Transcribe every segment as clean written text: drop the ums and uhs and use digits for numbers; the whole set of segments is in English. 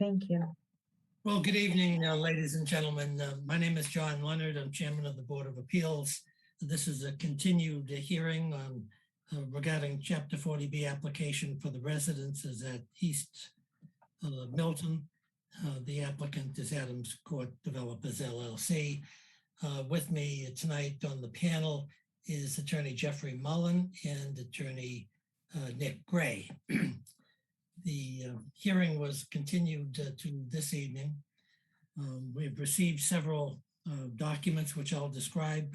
Thank you. Well, good evening, ladies and gentlemen. My name is John Leonard. I'm chairman of the Board of Appeals. This is a continued hearing on regarding Chapter 40B application for the residences at East Milton. The applicant is Adams Court Developers LLC. With me tonight on the panel is Attorney Jeffrey Mullen and Attorney Nick Gray. The hearing was continued to this evening. We've received several documents which I'll describe,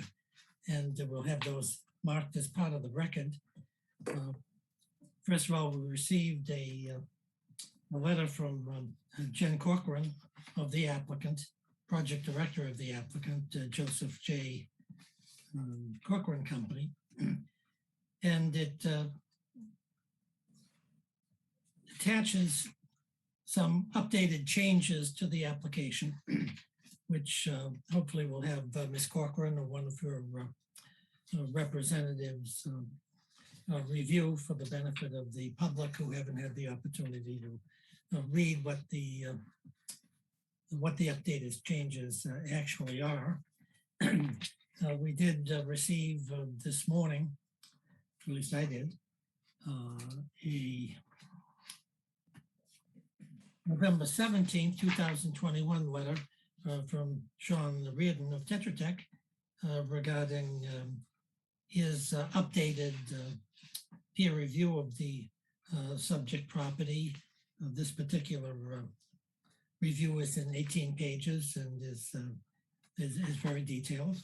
and we'll have those marked as part of the record. First of all, we received a letter from Jen Corcoran of the applicant, project director of the applicant, Joseph J. Corcoran Company, and it attaches some updated changes to the application, which hopefully will have Ms. Corcoran or one of her representatives review for the benefit of the public who haven't had the opportunity to read what the updated changes actually are. We did receive this morning, at least I did, a November 17th, 2021 letter from Sean Reardon of Tetra Tech regarding his updated peer review of the subject property. This particular review is in 18 pages and is very detailed.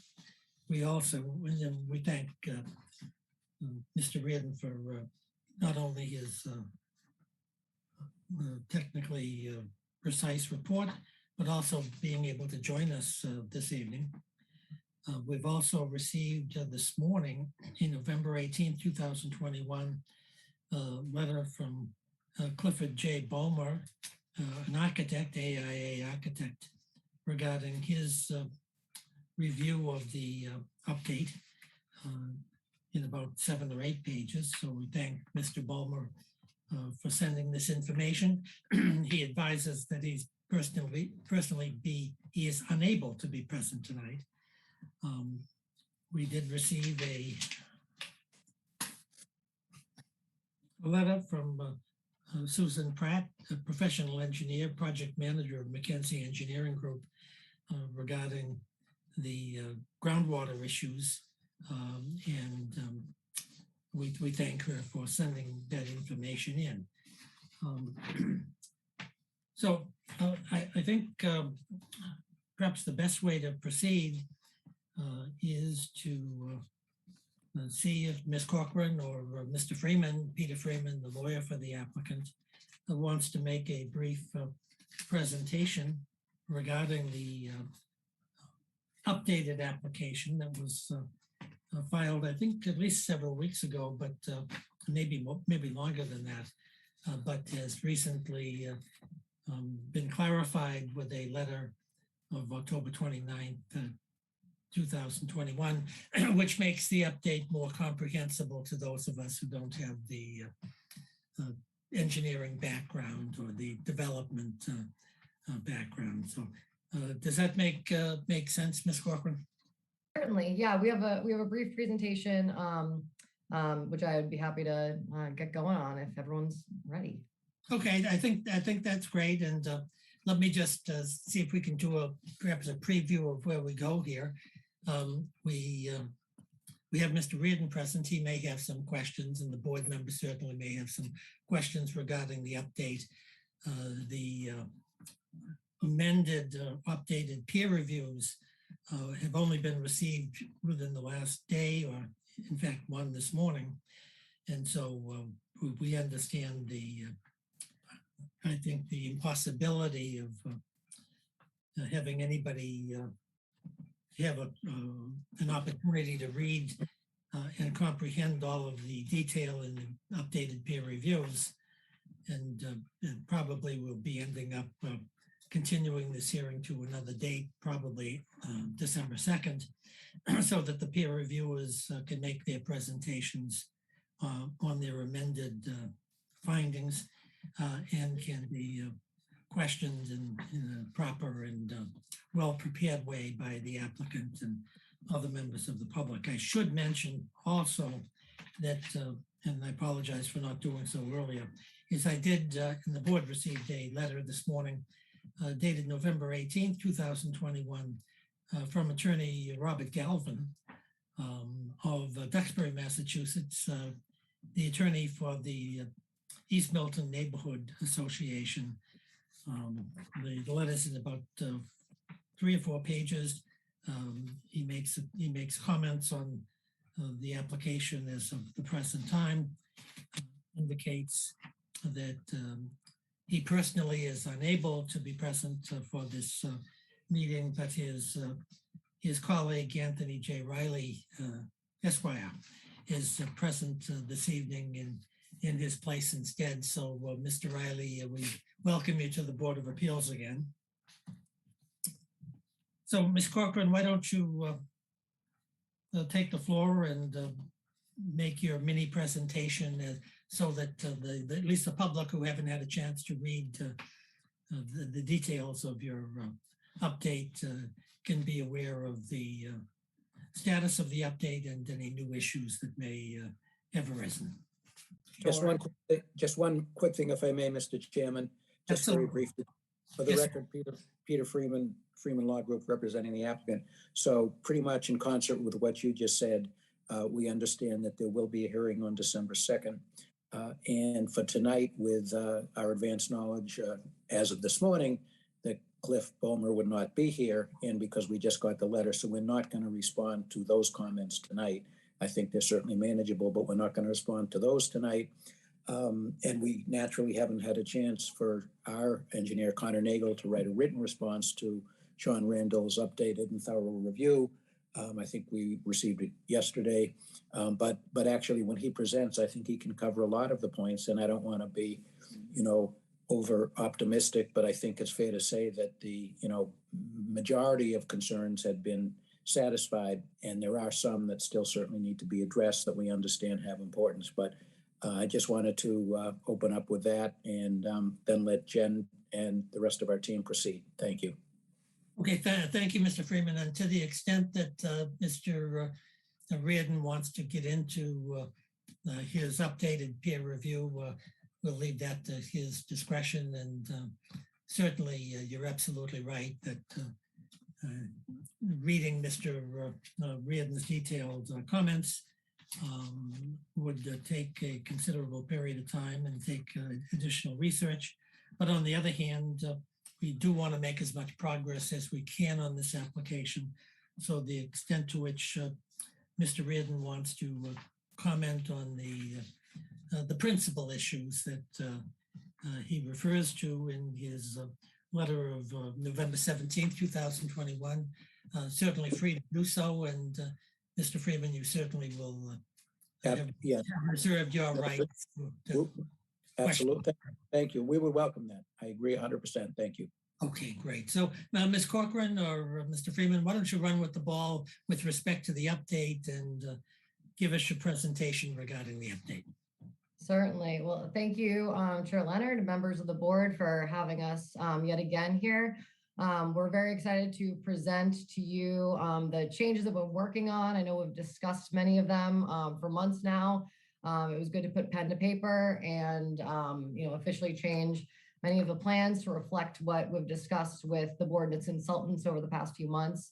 We also, we thank Mr. Reardon for not only his technically precise report, but also being able to join us this evening. We've also received this morning, in November 18, 2021, a letter from Clifford J. Bulmer, an architect, AIA architect, regarding his review of the update in about 7 or 8 pages. So we thank Mr. Bulmer for sending this information. He advises that he is unable to be present tonight. We did receive a letter from Susan Pratt, a professional engineer, project manager of McKenzie Engineering Group, regarding the groundwater issues. We thank her for sending that information in. I think perhaps the best way to proceed is to see if Ms. Corcoran or Mr. Freeman, Peter Freeman, the lawyer for the applicant, wants to make a brief presentation regarding the updated application that was filed, I think, at least several weeks ago, but maybe longer than that, but has recently been clarified with a letter of October 29th, 2021, which makes the update more comprehensible to those of us who don't have the engineering background or the development background. So does that make sense, Ms. Corcoran? Certainly, yeah. We have a brief presentation, which I would be happy to get going on if everyone's ready. Okay, I think that's great, and let me just see if we can do perhaps a preview of where we go here. We have Mr. Reardon present. He may have some questions, and the board members certainly may have some questions regarding the update. The amended, updated peer reviews have only been received within the last day, or in fact, one this morning. And so we understand I think the impossibility of having anybody have an opportunity to read and comprehend all of the detail in the updated peer reviews. And probably we'll be ending up continuing this hearing to another date, probably December 2nd, so that the peer reviewers can make their presentations on their amended findings and can be questioned in a proper and well-prepared way by the applicant and other members of the public. I should mention also that, and I apologize for not doing so earlier, is I did, and the board received a letter this morning dated November 18th, 2021, from attorney Robert Galvin of Duxbury, Massachusetts, the attorney for the East Milton Neighborhood Association. The letter's in about 3 or 4 pages. He makes comments on the application as of the present time, indicates that he personally is unable to be present for this meeting, but his colleague Anthony J. Riley, Esquire, is present this evening in his place instead. So, Mr. Riley, we welcome you to the Board of Appeals again. So, Ms. Corcoran, why don't you take the floor and make your mini presentation so that at least the public who haven't had a chance to read the details of your update can be aware of the status of the update and any new issues that may have arisen. Just one quick thing, if I may, Mr. Chairman, just Absolutely. very briefly. For the Yes, record, Peter Freeman Law Group representing the applicant. So pretty much in concert with what you just said, we understand that there will be a hearing on December 2nd. And for tonight, with our advanced knowledge as of this morning, that Cliff Bomer would not be here, and because we just got the letter, so we're not going to respond to those comments tonight. I think they're certainly manageable, but we're not going to respond to those tonight. And we naturally haven't had a chance for our engineer, Connor Nagel, to write a written response to Sean Randall's updated and thorough review. I think we received it yesterday, but actually when he presents, I think he can cover a lot of the points, and I don't want to be, over optimistic, but I think it's fair to say that the, majority of concerns had been satisfied, and there are some that still certainly need to be addressed that we understand have importance. But I just wanted to open up with that and then let Jen and the rest of our team proceed. Thank you. Okay, thank you, Mr. Freeman. And to the extent that Mr. Reardon wants to get into his updated peer review, we'll leave that to his discretion. And certainly you're absolutely right that reading Mr. Reardon's detailed comments would take a considerable period of time and take additional research. But on the other hand, we do want to make as much progress as we can on this application. So the extent to which Mr. Reardon wants to comment on the principal issues that he refers to in his letter of November 17th, 2021, certainly free to do so. And Mr. Freeman, you certainly will have reserved your rights. Absolutely. Thank you. We would welcome that. I agree 100%. Thank you. Okay, great. So now, Ms. Corcoran or Mr. Freeman, why don't you run with the ball with respect to the update and give us your presentation regarding the update. Certainly. Well, thank you, Chair Leonard and members of the board for having us yet again here. We're very excited to present to you the changes that we're working on. I know we've discussed many of them for months now. It was good to put pen to paper and officially change many of the plans to reflect what we've discussed with the board and its consultants over the past few months.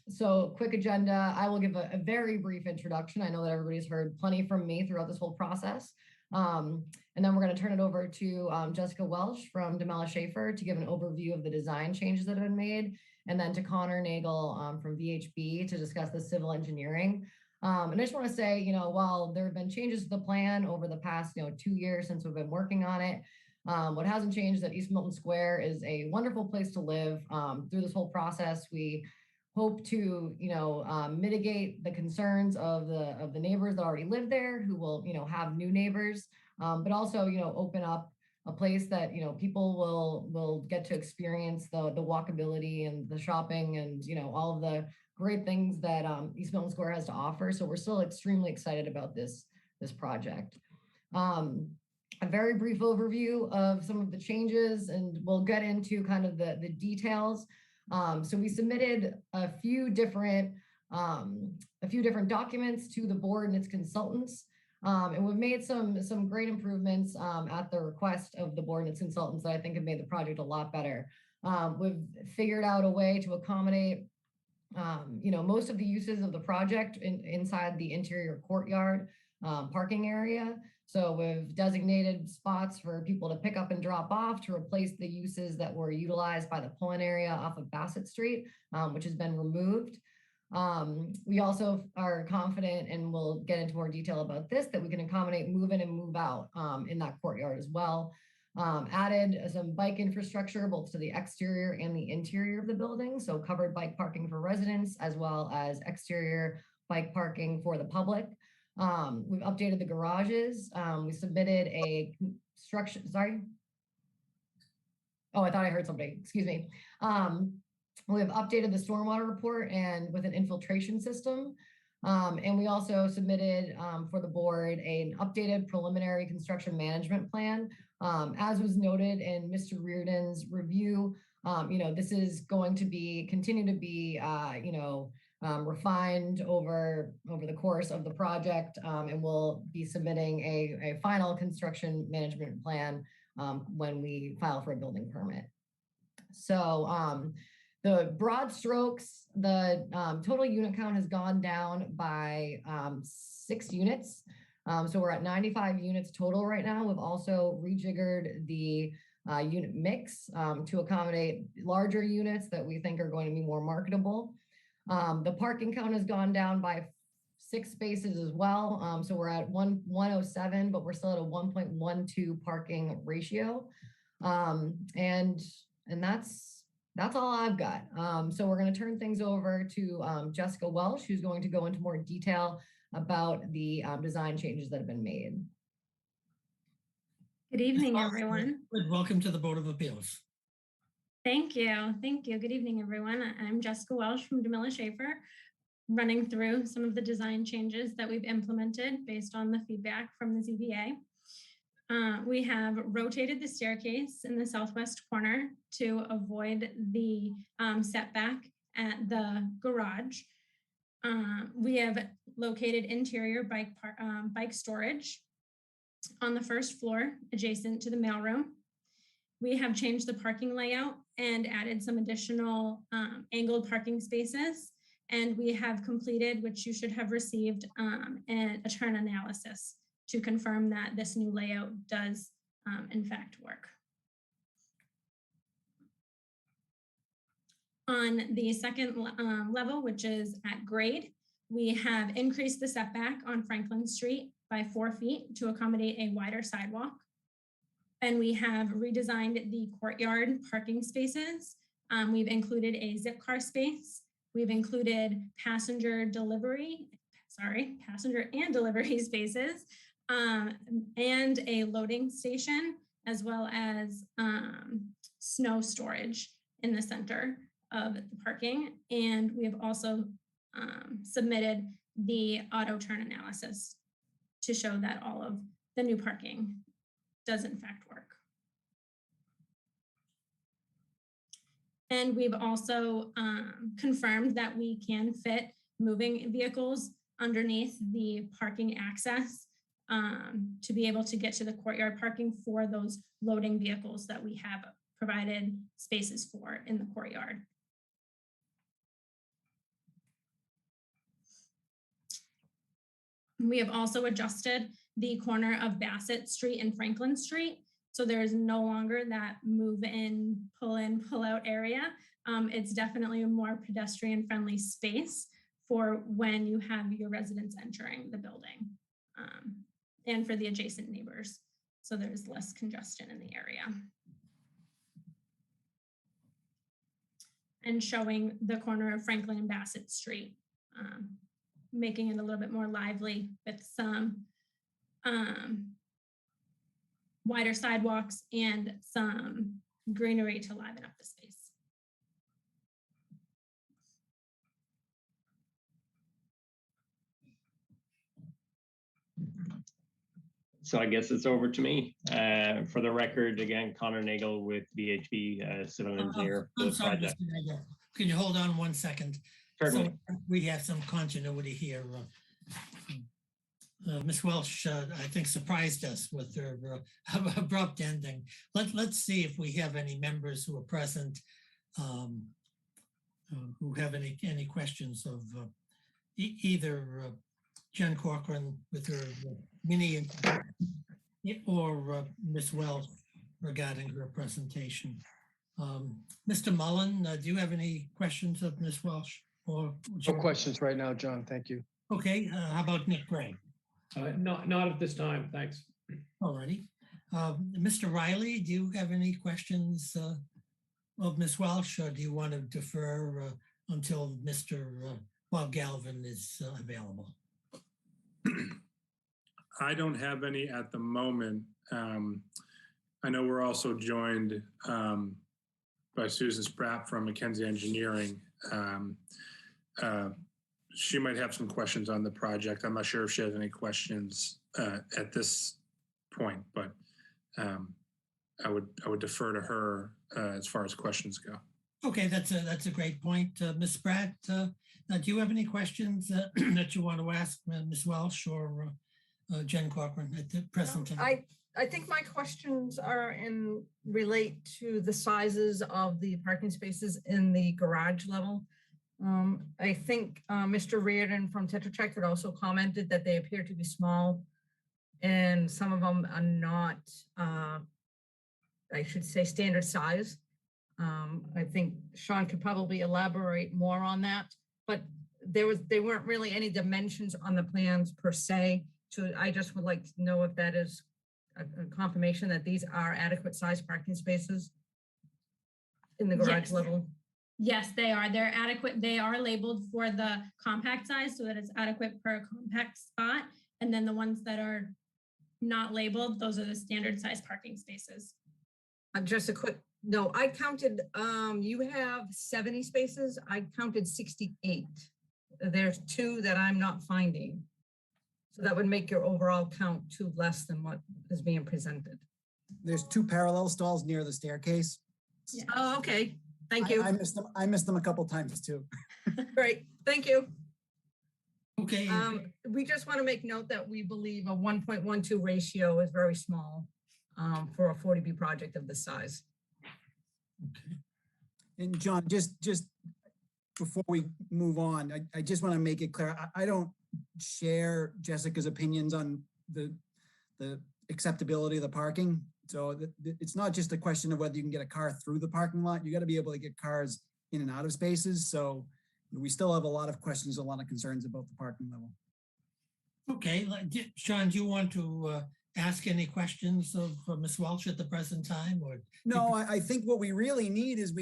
So quick agenda. I will give a very brief introduction. I know that everybody's heard plenty from me throughout this whole process. And then we're going to turn it over to Jessica Welsh from DeMella Schaefer to give an overview of the design changes that have been made, and then to Connor Nagel from VHB to discuss the civil engineering. And I just want to say, while there have been changes to the plan over the past 2 years since we've been working on it, what hasn't changed is that East Milton Square is a wonderful place to live. Through this whole process, we hope to, mitigate the concerns of the neighbors that already live there, who will, have new neighbors, but also, open up a place that, people will get to experience the walkability and the shopping and, all of the great things that East Milton Square has to offer. So we're still extremely excited about this project. a very brief overview of some of the changes, and we'll get into kind of the details. So we submitted a few different documents to the board and its consultants. And we've made some great improvements at the request of the board and its consultants that I think have made the project a lot better. We've figured out a way to accommodate most of the uses of the project inside the interior courtyard parking area. So we've designated spots for people to pick up and drop off to replace the uses that were utilized by the pull-in area off of Bassett Street, which has been removed. We also are confident, and we'll get into more detail about this, that we can accommodate move in and move out in that courtyard as well. Added some bike infrastructure both to the exterior and the interior of the building. So covered bike parking for residents as well as exterior bike parking for the public. We've updated the garages. We submitted a construction, sorry. Oh, I thought I heard somebody, excuse me. We've updated the stormwater report and with an infiltration system. And we also submitted for the board an updated preliminary construction management plan. As was noted in Mr. Reardon's review, this is going to continue to be, refined over the course of the project, and we'll be submitting a final construction management plan when we file for a building permit. So the broad strokes, the total unit count has gone down by 6 units. So we're at 95 units total right now. We've also rejiggered the unit mix to accommodate larger units that we think are going to be more marketable. The parking count has gone down by 6 spaces as well. So we're at 107, but we're still at a 1.12 parking ratio. And that's all I've got. So we're going to turn things over to Jessica Welsh, who's going to go into more detail about the design changes that have been made. Good evening, everyone. Welcome to the Board of Appeals. Thank you. Thank you. Good evening, everyone. I'm Jessica Welsh from DeMille Schaefer, running through some of the design changes that we've implemented based on the feedback from the ZBA. We have rotated the staircase in the southwest corner to avoid the setback at the garage. We have located interior bike storage on the first floor adjacent to the mailroom. We have changed the parking layout and added some additional angled parking spaces. And we have completed, which you should have received, a turn analysis to confirm that this new layout does in fact work. On the second level, which is at grade, we have increased the setback on Franklin Street by 4 feet to accommodate a wider sidewalk. And we have redesigned the courtyard parking spaces. We've included a zip car space. We've included passenger and delivery spaces, and a loading station, as well as snow storage in the center of the parking. And we have also submitted the auto turn analysis to show that all of the new parking does in fact work. And we've also confirmed that we can fit moving vehicles underneath the parking access to be able to get to the courtyard parking for those loading vehicles that we have provided spaces for in the courtyard. We have also adjusted the corner of Bassett Street and Franklin Street. So there is no longer that move in, pull out area. It's definitely a more pedestrian friendly space for when you have your residents entering the building and for the adjacent neighbors. So there's less congestion in the area. And showing the corner of Franklin and Bassett Street, making it a little bit more lively with some wider sidewalks and some greenery to liven up the space. So I guess it's over to me. For the record, again, Connor Nagel with VHB, civil engineer for I'm the sorry, project. Mr. Nagel. Can you hold on 1 second? Certainly. So we have some continuity here. Ms. Welsh, I think, surprised us with her abrupt ending. Let's see if we have any members who are present who have any questions of either Jen Corcoran with her mini or Ms. Welsh regarding her presentation. Mr. Mullen, do you have any questions of Ms. Welsh? Or no questions right now, John. Thank you. Okay, how about Nick Gray? Not at this time, thanks. All righty. Mr. Riley, do you have any questions of Ms. Welsh, or do you want to defer until Mr. Bob Galvin is available? I don't have any at the moment. I know we're also joined by Susan Spratt from McKenzie Engineering. She might have some questions on the project. I'm not sure if she has any questions at this point, but I would defer to her as far as questions go. Okay, that's a great point, Ms. Spratt. Do you have any questions that you want to ask Ms. Welsh or Jen Corcoran at the present time? I think my questions relate to the sizes of the parking spaces in the garage level. I think Mr. Reardon from Tetra Tech had also commented that they appear to be small, and some of them are not, I should say, standard size. I think Sean could probably elaborate more on that, but they weren't really any dimensions on the plans per se. So I just would like to know if that is a confirmation that these are adequate size parking spaces in the garage level. Yes, they are. They're adequate. They are labeled for the compact size so that it's adequate per compact spot. And then the ones that are not labeled, those are the standard size parking spaces. Just a quick, no, I counted, you have 70 spaces. I counted 68. There's 2 that I'm not finding. So that would make your overall count 2 less than what is being presented. There's 2 parallel stalls near the staircase. Yeah. Oh, okay. Thank you. I missed them a couple times too. Great. Thank you. Okay. We just want to make note that we believe a 1.12 ratio is very small for a 40B project of this size. Okay. And John, just before we move on, I just want to make it clear. I don't share Jessica's opinions on the acceptability of the parking. So it's not just a question of whether you can get a car through the parking lot. You got to be able to get cars in and out of spaces. So we still have a lot of questions, a lot of concerns about the parking level. Okay, Sean, do you want to ask any questions of Ms. Welsh at the present time? Or no, I think what we really need is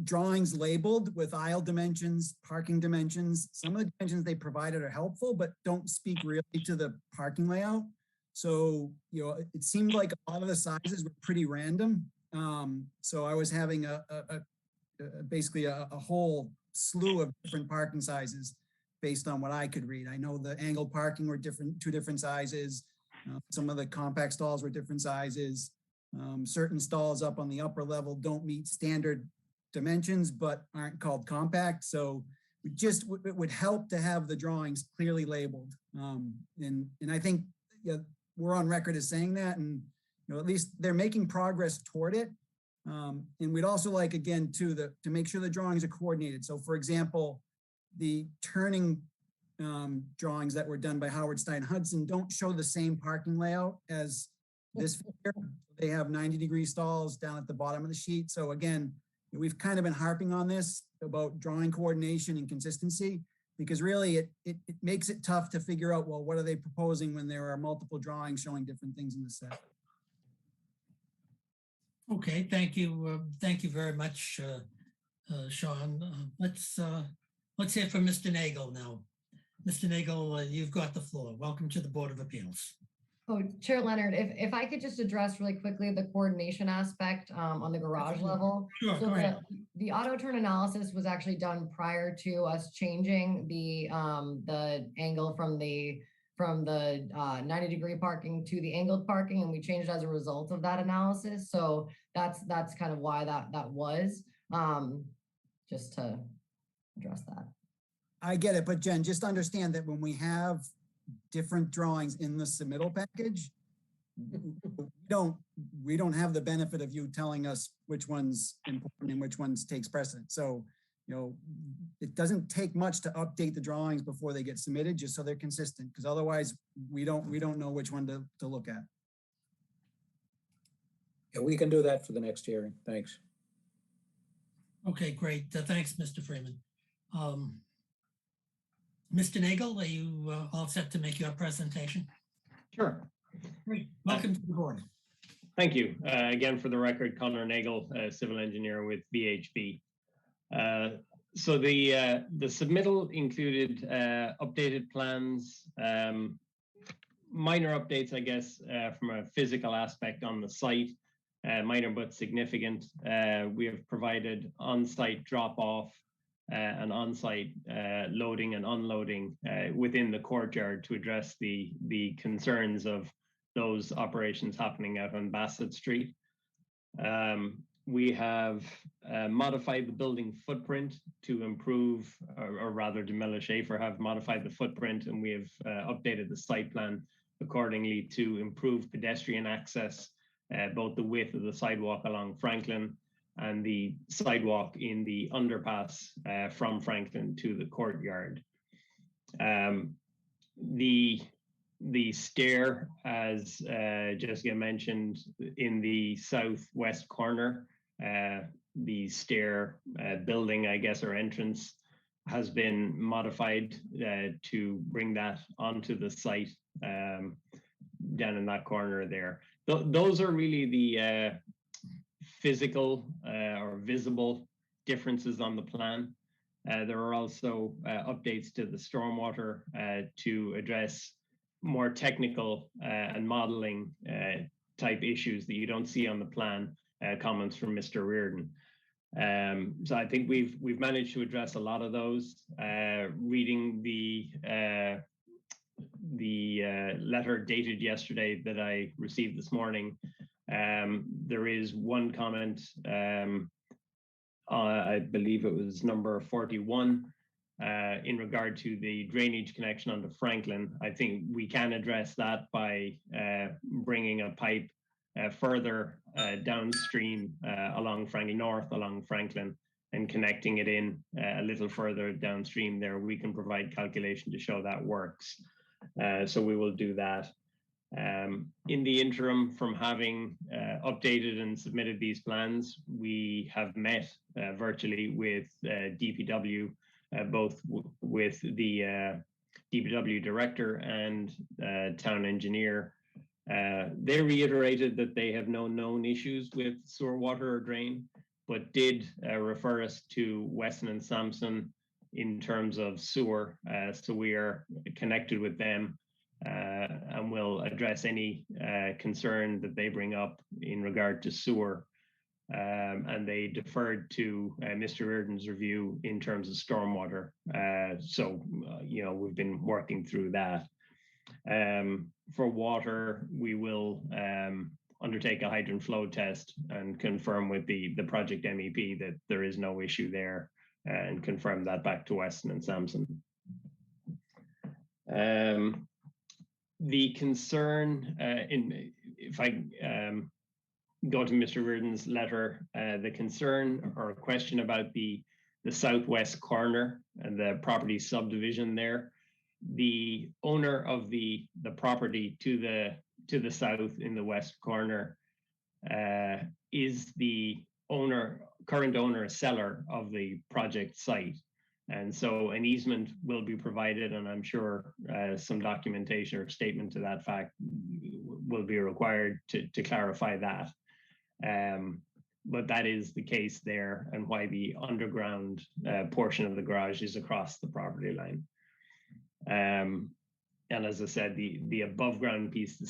drawings labeled with aisle dimensions, parking dimensions. Some of the dimensions they provided are helpful, but don't speak really to the parking layout. So, it seemed like a lot of the sizes were pretty random. So I was having basically a whole slew of different parking sizes based on what I could read. I know the angled parking were 2 different sizes. Some of the compact stalls were different sizes. Certain stalls up on the upper level don't meet standard dimensions, but aren't called compact. So it would help to have the drawings clearly labeled. And I think we're on record as saying that, and at least they're making progress toward it. And we'd also like, again, too, to make sure the drawings are coordinated. So for example, the turning drawings that were done by Howard Stein Hudson don't show the same parking layout as this figure. They have 90-degree stalls down at the bottom of the sheet. So again, we've kind of been harping on this about drawing coordination and consistency, because really it makes it tough to figure out, well, what are they proposing when there are multiple drawings showing different things in the set. Okay, thank you. Thank you very much, Sean. Let's hear from Mr. Nagel now. Mr. Nagel, you've got the floor. Welcome to the Board of Appeals. Oh, Chair Leonard, if I could just address really quickly the coordination aspect on the garage level. Sure, so go ahead. The auto turn analysis was actually done prior to us changing the angle from the from the 90-degree parking to the angled parking, and we changed as a result of that analysis. So that's kind of why that was, just to address that. I get it, but Jen, just understand that when we have different drawings in the submittal package, we don't have the benefit of you telling us which one's important and which ones takes precedent. So, you know, it doesn't take much to update the drawings before they get submitted, just so they're consistent, because otherwise we don't know which one to look at. Yeah, we can do that for the next hearing. Thanks. Okay, great. Thanks, Mr. Freeman. Mr. Nagel, are you all set to make your presentation? Sure. Great. Welcome to the board. Thank you. Again, for the record, Connor Nagel, civil engineer with VHB. So the submittal included updated plans, minor updates, I guess, from a physical aspect on the site, minor but significant. We have provided on-site drop-off and on-site loading and unloading within the courtyard to address the concerns of those operations happening out on Bassett Street. We have modified the building footprint to improve, or rather DeMille Schaefer have modified the footprint, and we have updated the site plan accordingly to improve pedestrian access, both the width of the sidewalk along Franklin and the sidewalk in the underpass from Franklin to the courtyard. The stair, as Jessica mentioned, in the southwest corner, the stair building, I guess, or entrance, has been modified to bring that onto the site down in that corner there. Those are really the physical or visible differences on the plan. There are also updates to the stormwater to address more technical and modeling type issues that you don't see on the plan, comments from Mr. Reardon. So I think we've managed to address a lot of those. Reading the letter dated yesterday that I received this morning, there is one comment, I believe it was number 41, in regard to the drainage connection onto Franklin. I think we can address that by bringing a pipe further downstream along Franklin North, along Franklin, and connecting it in a little further downstream there. We can provide calculation to show that works. So we will do that. In the interim, from having updated and submitted these plans, we have met virtually with DPW, both with the DPW director and town engineer. They reiterated that they have no known issues with sewer, water, or drain, but did refer us to Weston and Sampson in terms of sewer. So we are connected with them and will address any concern that they bring up in regard to sewer. And they deferred to Mr. Reardon's review in terms of stormwater. You know, we've been working through that. For water, we will undertake a hydrant flow test and confirm with the project MEP that there is no issue there, and confirm that back to Weston and Sampson. The concern, if I go to Mr. Reardon's letter, the concern or question about the southwest corner and the property subdivision there, the owner of the property to the south in the west corner is the current owner, seller of the project site. And so an easement will be provided, and I'm sure some documentation or statement to that fact will be required to clarify that. But that is the case there, and why the underground portion of the garage is across the property line. And as I said, the above ground piece, the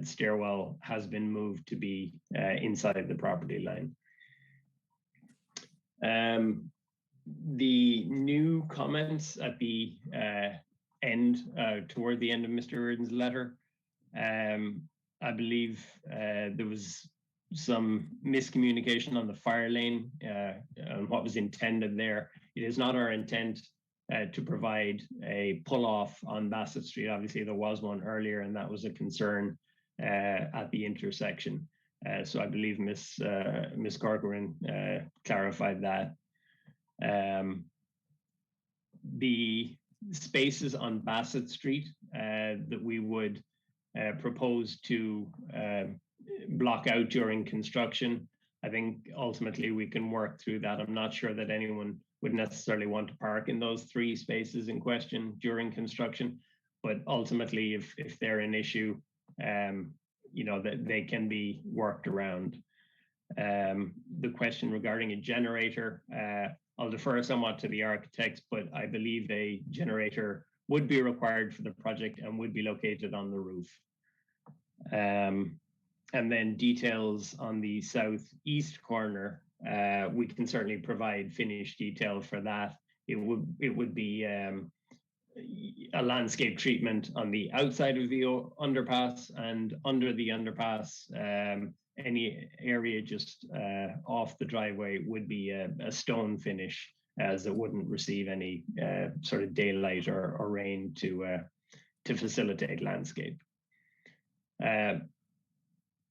stairwell has been moved to be inside the property line. The new comments at the end, toward the end of Mr. Reardon's letter. I believe there was some miscommunication on the fire lane and what was intended there. It is not our intent to provide a pull-off on Bassett Street. Obviously, there was one earlier, and that was a concern at the intersection. So I believe Ms. Corcoran clarified that. The spaces on Bassett Street that we would propose to block out during construction, I think ultimately we can work through that. I'm not sure that anyone would necessarily want to park in those 3 spaces in question during construction, but ultimately if they're an issue, you know, that they can be worked around. The question regarding a generator, I'll defer somewhat to the architects, but I believe a generator would be required for the project and would be located on the roof. And then details on the southeast corner, we can certainly provide finished detail for that. It would be a landscape treatment on the outside of the underpass, and under the underpass, any area just off the driveway would be a stone finish, as it wouldn't receive any sort of daylight or rain to facilitate landscape.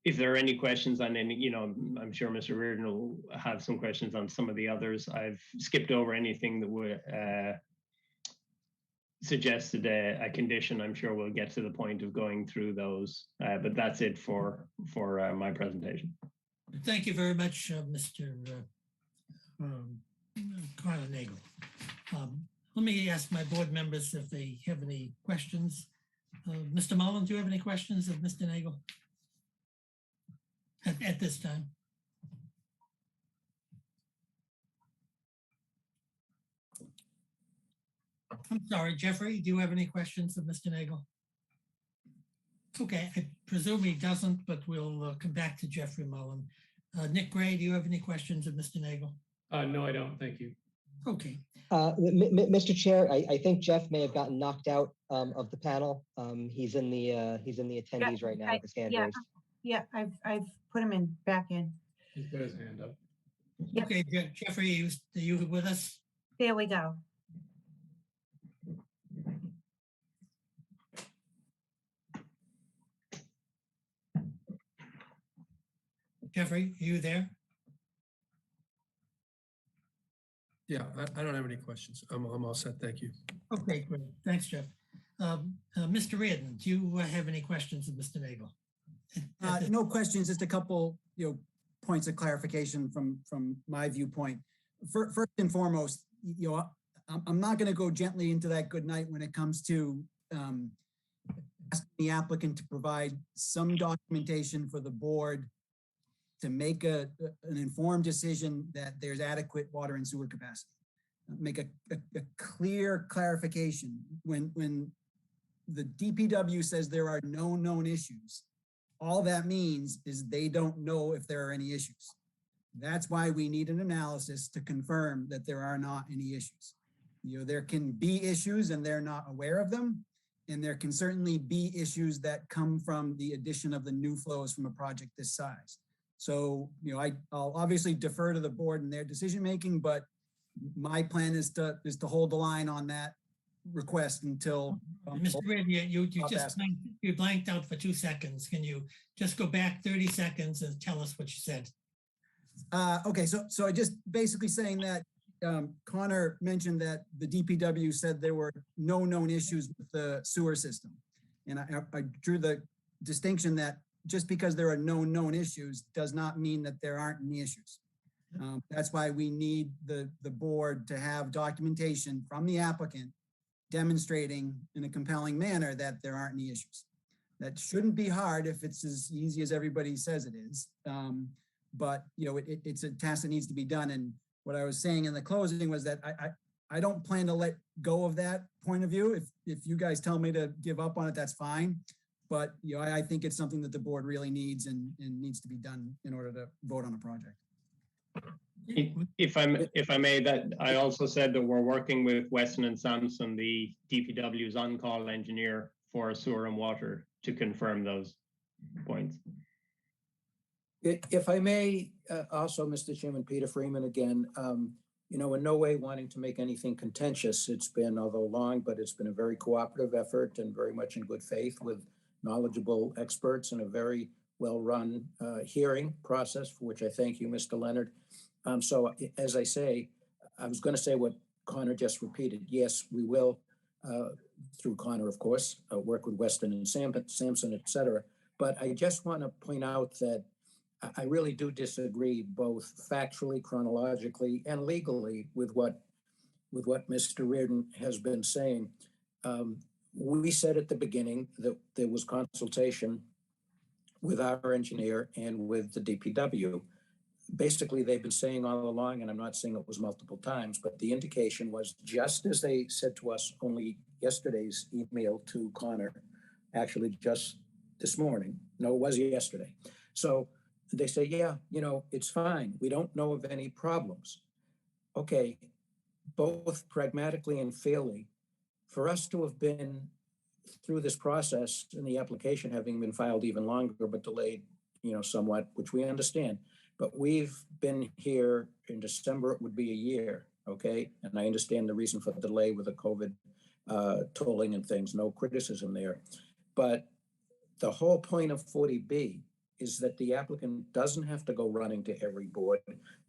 If there are any questions on any, you know, I'm sure Mr. Reardon will have some questions on some of the others. I've skipped over anything that would suggested a condition. I'm sure we'll get to the point of going through those, but that's it for my presentation. Thank you very much, Mr. Carl-Nagel. Let me ask my board members if they have any questions. Mr. Mullen, do you have any questions of Mr. Nagel at this time? I'm sorry, Jeffrey, do you have any questions of Mr. Nagel? Okay, I presume he doesn't, but we'll come back to Jeffrey Mullen. Nick Gray, do you have any questions of Mr. Nagel? No, I don't. Thank you. Okay. Mr. Chair, I think Jeff may have gotten knocked out of the panel. He's in the attendees right now with his hand raised. Yeah, I've put him in back in. He's got his hand up. Yep. Okay, Jeffrey, are you with us? There we go. Jeffrey, are you there? Yeah, I don't have any questions. I'm all set. Thank you. Okay, great. Thanks, Jeff. Mr. Reardon, do you have any questions of Mr. Nagel? No questions, just a couple, points of clarification from my viewpoint. First and foremost, I'm not going to go gently into that good night when it comes to asking the applicant to provide some documentation for the board to make an informed decision that there's adequate water and sewer capacity. Make a clear clarification. When the DPW says there are no known issues, all that means is they don't know if there are any issues. That's why we need an analysis to confirm that there are not any issues. There can be issues and they're not aware of them. And there can certainly be issues that come from the addition of the new flows from a project this size. So, I'll obviously defer to the board in their decision-making, but my plan is to hold the line on that request until. Mr. Reardon, you blanked out for 2 seconds. Can you just go back 30 seconds and tell us what you said? Okay, so I just basically saying that Connor mentioned that the DPW said there were no known issues with the sewer system. And I drew the distinction that just because there are no known issues does not mean that there aren't any issues. That's why we need the board to have documentation from the applicant demonstrating in a compelling manner that there aren't any issues. That shouldn't be hard if it's as easy as everybody says it is. But it's a task that needs to be done. And what I was saying in the closing was that I don't plan to let go of that point of view. If you guys tell me to give up on it, that's fine. But I think it's something that the board really needs and needs to be done in order to vote on a project. If I may, that I also said that we're working with Weston and Sampson, the DPW's on-call engineer for sewer and water, to confirm those points. If I may, also, Mr. Chairman, Peter Freeman again, you know, in no way wanting to make anything contentious. It's been, although long, but it's been a very cooperative effort and very much in good faith with knowledgeable experts and a very well-run hearing process, for which I thank you, Mr. Leonard. So as I say, I was going to say what Connor just repeated. Yes, we will, through Connor, of course, work with Weston and Sampson, et cetera. But I just want to point out that I really do disagree both factually, chronologically, and legally with what Mr. Reardon has been saying. We said at the beginning that there was consultation with our engineer and with the DPW. Basically, they've been saying all along, and I'm not saying it was multiple times, but the indication was just as they said to us only yesterday's email to Connor, actually just this morning. No, it was yesterday. So they say, yeah, you know, it's fine. We don't know of any problems. Okay, both pragmatically and fairly, for us to have been through this process and the application having been filed even longer, but delayed, you know, somewhat, which we understand, but we've been here in December, it would be a year, okay? And I understand the reason for the delay with the COVID tolling and things, no criticism there. But the whole point of 40B is that the applicant doesn't have to go running to every board.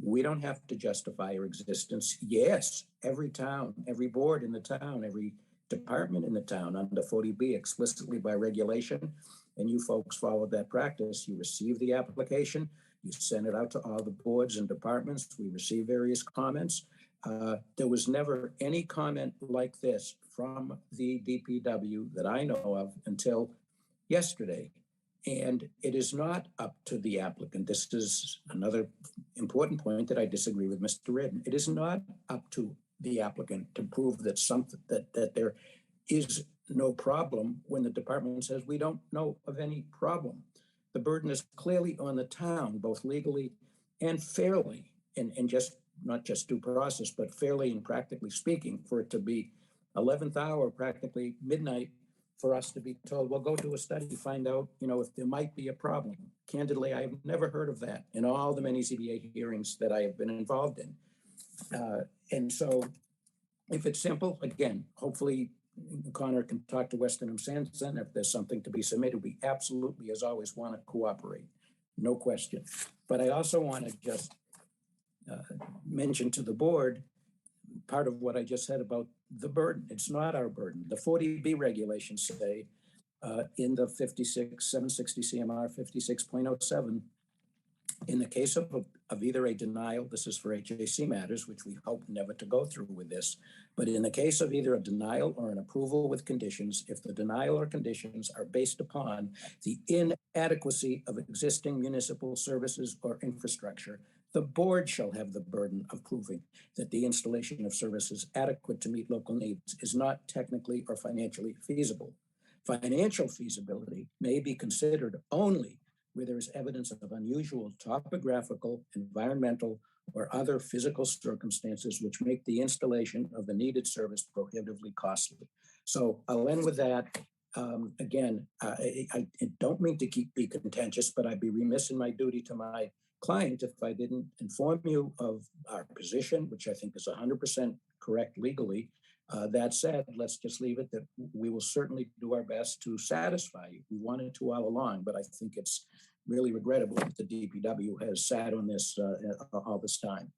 We don't have to justify our existence. Yes, every town, every board in the town, every department in the town under 40B explicitly by regulation, and you folks followed that practice. You receive the application, you send it out to all the boards and departments. We receive various comments. There was never any comment like this from the DPW that I know of until yesterday. And it is not up to the applicant. This is another important point that I disagree with Mr. Reardon. It is not up to the applicant to prove that something that there is no problem when the department says we don't know of any problem. The burden is clearly on the town, both legally and fairly, and just not just due process, but fairly and practically speaking, for it to be 11th hour, practically midnight, for us to be told, well, go do a study, find out, you know, if there might be a problem. Candidly, I have never heard of that in all the many ZBA hearings that I have been involved in. And so if it's simple, again, hopefully Connor can talk to Weston and Sampson. If there's something to be submitted, we absolutely, as always, want to cooperate. No question. But I also want to just mention to the board part of what I just said about the burden. It's not our burden. The 40B regulations say in the 760 CMR 56.07, in the case of either a denial, this is for HAC matters, which we hope never to go through with this, but in the case of either a denial or an approval with conditions, if the denial or conditions are based upon the inadequacy of existing municipal services or infrastructure, the board shall have the burden of proving that the installation of services adequate to meet local needs is not technically or financially feasible. Financial feasibility may be considered only where there is evidence of unusual topographical, environmental, or other physical circumstances which make the installation of the needed service prohibitively costly. So I'll end with that. Again, I don't mean to be contentious, but I'd be remiss in my duty to my client if I didn't inform you of our position, which I think is 100% correct legally. That said, let's just leave it that we will certainly do our best to satisfy you. We wanted to all along, but I think it's really regrettable that the DPW has sat on this all this time.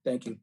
Thank you.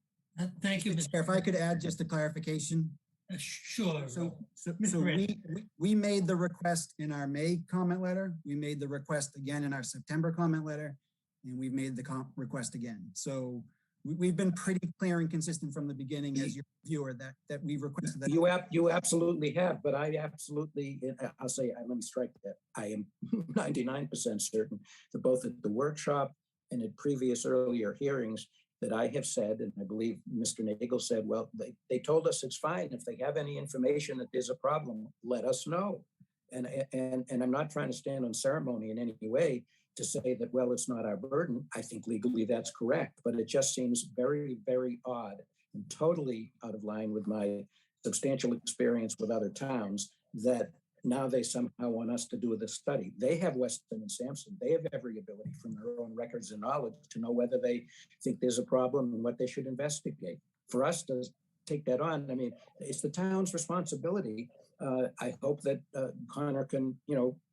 Thank you, Mr. Chair, if I could add just a clarification. Sure. So Mr. Reardon. we made the request in our May comment letter. We made the request again in our September comment letter, and we've made the request again. So we've been pretty clear and consistent from the beginning as your viewer that we requested that. You absolutely have, but I absolutely, I'll say, let me strike that. I am 99% certain that both at the workshop and at previous earlier hearings that I have said, and I believe Mr. Nagel said, well, they told us it's fine. If they have any information that there's a problem, let us know. And I'm not trying to stand on ceremony in any way to say that, well, it's not our burden, I think legally that's correct, but it just seems very, very odd and totally out of line with my substantial experience with other towns that now they somehow want us to do the study. They have Weston and Sampson. They have every ability from their own records and knowledge to know whether they think there's a problem and what they should investigate. For us to take that on, I mean, it's the town's responsibility. I hope that Connor can,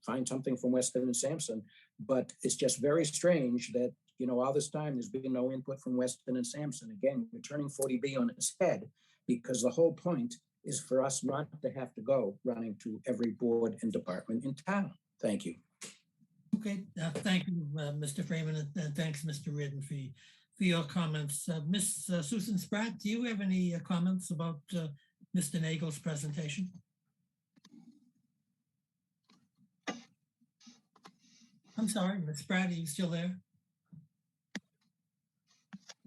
find something from Weston and Sampson, but it's just very strange that, all this time there's been no input from Weston and Sampson. Again, we're turning 40B on its head because the whole point is for us not to have to go running to every board and department in town. Thank you. Okay, thank you, Mr. Freeman, and thanks, Mr. Reardon, for your comments. Ms. Susan Spratt, do you have any comments about Mr. Nagel's presentation? I'm sorry, Ms. Spratt, are you still there?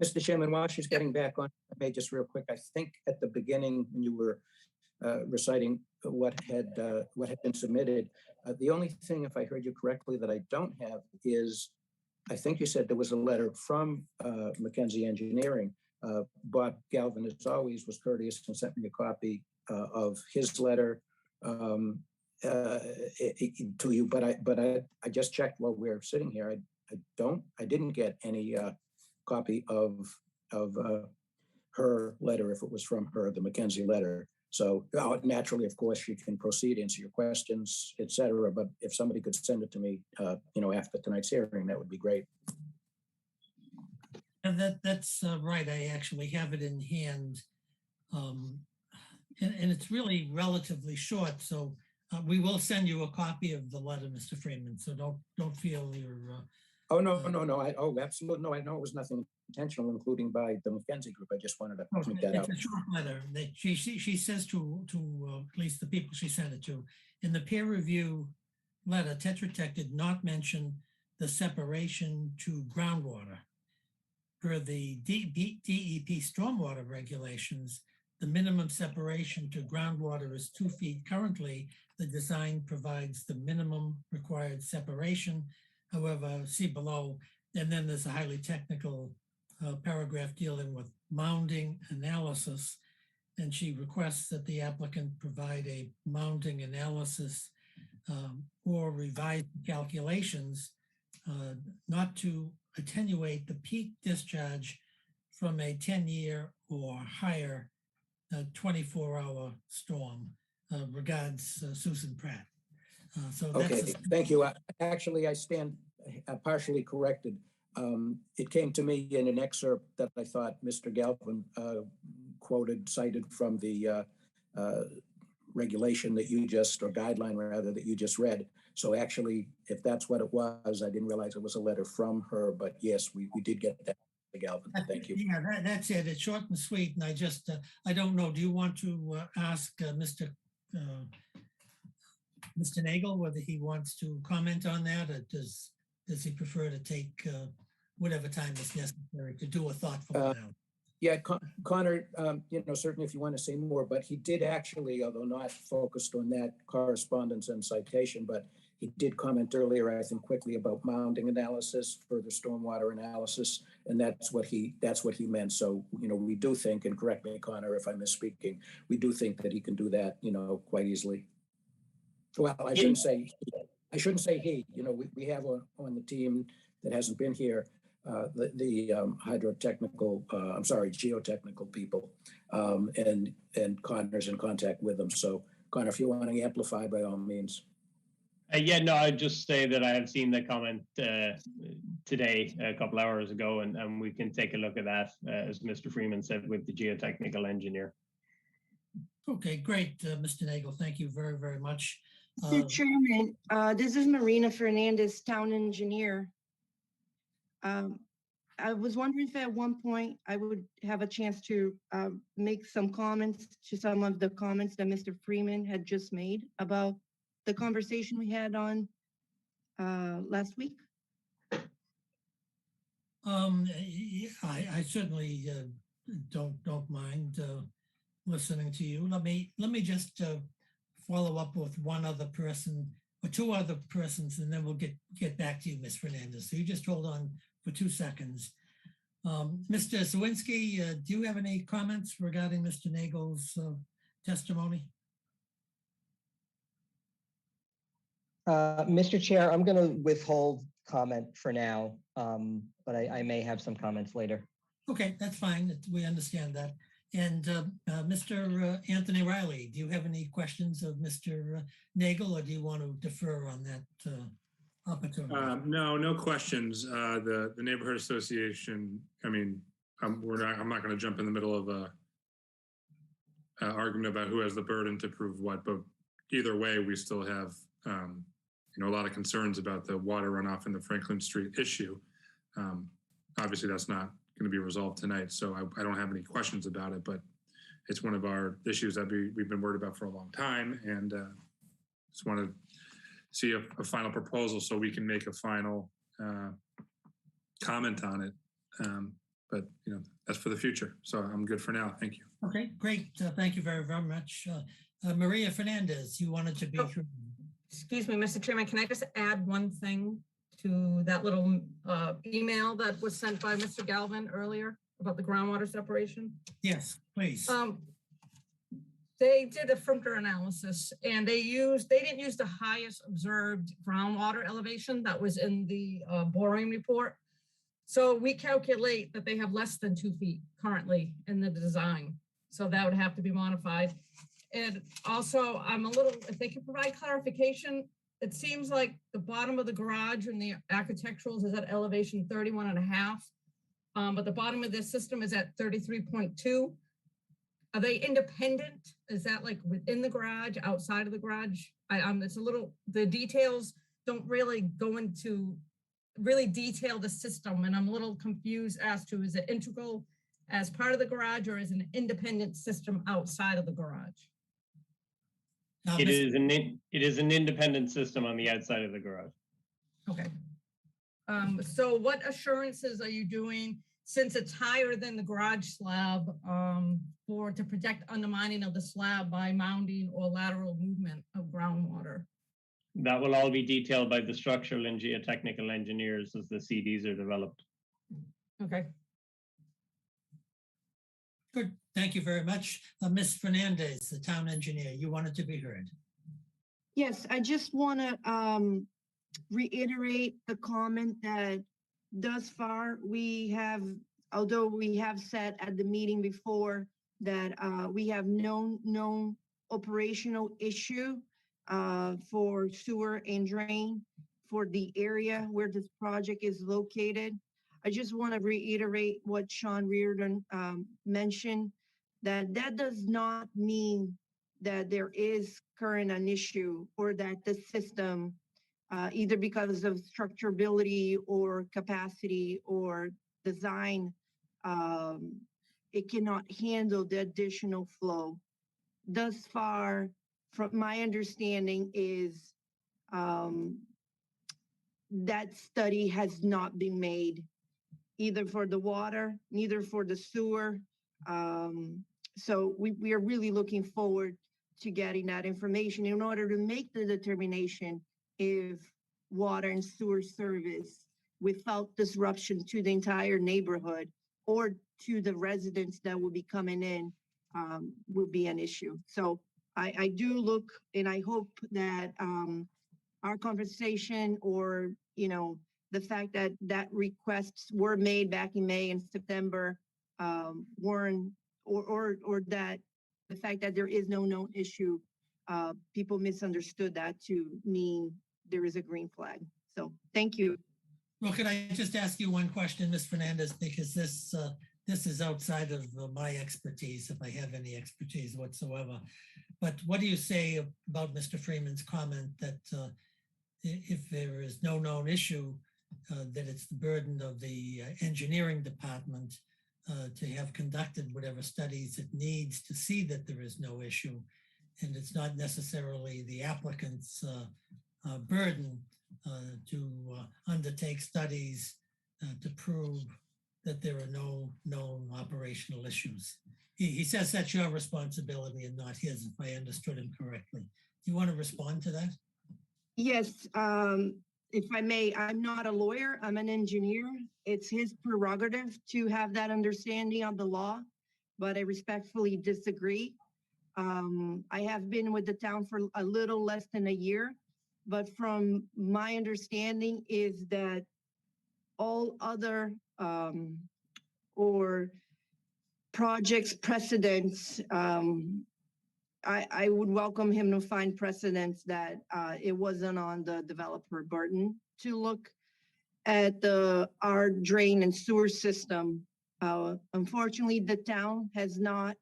Mr. Chairman, while she's getting back on, I may just real quick, I think at the beginning when you were reciting what had been submitted, the only thing, if I heard you correctly, that I don't have is, I think you said there was a letter from Mackenzie Engineering. Bob Galvin, as always, was courteous and sent me a copy of his letter to you, but I just checked while we were sitting here. I didn't get any copy of her letter, if it was from her, the Mackenzie letter. So naturally, of course, she can proceed, answer your questions, etc. But if somebody could send it to me, after tonight's hearing, that would be great. And that's right. I actually have it in hand, and it's really relatively short. So we will send you a copy of the letter, Mr. Freeman. So don't feel you're. Oh, no. Absolutely. No, I know it was nothing intentional, including by the Mackenzie group. I just wanted to point that out. It's a short letter that she says to at least the people she sent it to. In the peer review letter, Tetra Tech did not mention the separation to groundwater. Per the DEP stormwater regulations, the minimum separation to groundwater is 2 feet. Currently, the design provides the minimum required separation. However, see below, and then there's a highly technical paragraph dealing with mounding analysis. And she requests that the applicant provide a mounding analysis or revise calculations not to attenuate the peak discharge from a 10-year or higher 24-hour storm. Regards, Susan Pratt. So okay, thank you. Actually, I stand partially corrected. It came to me in an excerpt that I thought Mr. Galvin cited from the regulation that you just, or guideline rather, that you just read. So actually, if that's what it was, I didn't realize it was a letter from her, but yes, we did get that, Mr. Galvin. Thank you. Yeah, that's it. It's short and sweet. And I just, I don't know, do you want to ask Mr. Nagel whether he wants to comment on that, or does he prefer to take whatever time is necessary to do a thoughtful analysis? Yeah, Connor, certainly if you want to say more, but he did actually, although not focused on that correspondence and citation, but he did comment earlier, I think, quickly about mounding analysis, further stormwater analysis, and that's what he meant. So, we do think, and correct me, Connor, if I'm misspeaking, we do think that he can do that, quite easily. Well, I shouldn't say he. We have on the team that hasn't been here the geotechnical people, and Connor's in contact with them. So, Connor, if you want to amplify, by all means. I'd just say that I have seen the comment today, a couple hours ago, and we can take a look at that, as Mr. Freeman said, with the geotechnical engineer. Okay, great, Mr. Nagel. Thank you very, very much. Mr. Chairman, this is Marina Fernandez, town engineer. I was wondering if at one point I would have a chance to make some comments to some of the comments that Mr. Freeman had just made about the conversation we had on last week. I certainly don't mind listening to you. Let me just follow up with one other person or two other persons, and then we'll get back to you, Ms. Fernandez. So you just hold on for 2 seconds. Mr. Zawinski, do you have any comments regarding Mr. Nagel's testimony? Mr. Chair, I'm going to withhold comment for now, but I may have some comments later. Okay, that's fine. We understand that. And Mr. Anthony Riley, do you have any questions of Mr. Nagel, or do you want to defer on that opportunity? No questions. The neighborhood association, I mean, I'm not going to jump in the middle of a argument about who has the burden to prove what, but either way, we still have a lot of concerns about the water runoff in the Franklin Street issue. Obviously, that's not going to be resolved tonight, so I don't have any questions about it, but it's one of our issues that we've been worried about for a long time, and just want to see a final proposal so we can make a final comment on it. But that's for the future. So I'm good for now. Thank you. Okay, great. Thank you very, very much. Maria Fernandez, you wanted to be. Excuse me, Mr. Chairman, can I just add one thing to that little email that was sent by Mr. Galvin earlier about the groundwater separation? Yes, please. They did a filter analysis, and they didn't use the highest observed groundwater elevation that was in the boring report. So we calculate that they have less than 2 feet currently in the design. So that would have to be modified. And also, if they can provide clarification, it seems like the bottom of the garage in the architecturals is at elevation 31.5, but the bottom of this system is at 33.2. Are they independent? Is that like within the garage, outside of the garage? The details don't really go into really detail the system, and I'm a little confused as to, is it integral as part of the garage or is it an independent system outside of the garage? It is an independent system on the outside of the garage. Okay. So what assurances are you doing, since it's higher than the garage slab, to protect undermining of the slab by mounding or lateral movement of groundwater? That will all be detailed by the structural and geotechnical engineers as the CDs are developed. Okay. Good. Thank you very much. Ms. Fernandez, the town engineer, you wanted to be heard. Yes, I just want to reiterate the comment that thus far although we have said at the meeting before that we have no operational issue for sewer and drain for the area where this project is located. I just want to reiterate what Sean Reardon mentioned, that does not mean that there is current an issue or that the system, either because of structurability or capacity or design, it cannot handle the additional flow. Thus far, from my understanding is that study has not been made either for the water, neither for the sewer. So we are really looking forward to getting that information in order to make the determination if water and sewer service without disruption to the entire neighborhood or to the residents that will be coming in will be an issue. So I do look, and I hope that our conversation or, the fact that requests were made back in May and September weren't, or that the fact that there is no known issue, people misunderstood that to mean there is a green flag. So thank you. Well, could I just ask you one question, Ms. Fernandez, because this is outside of my expertise, if I have any expertise whatsoever. But what do you say about Mr. Freeman's comment that if there is no known issue, that it's the burden of the engineering department to have conducted whatever studies it needs to see that there is no issue, and it's not necessarily the applicant's burden to undertake studies to prove that there are no known operational issues. He says that's your responsibility and not his, if I understood him correctly. Do you want to respond to that? Yes, if I may, I'm not a lawyer, I'm an engineer. It's his prerogative to have that understanding of the law, but I respectfully disagree. I have been with the town for a little less than a year, but from my understanding is that all other or projects precedents, I would welcome him to find precedents that it wasn't on the developer burden to look at our drain and sewer system. Unfortunately, the town has not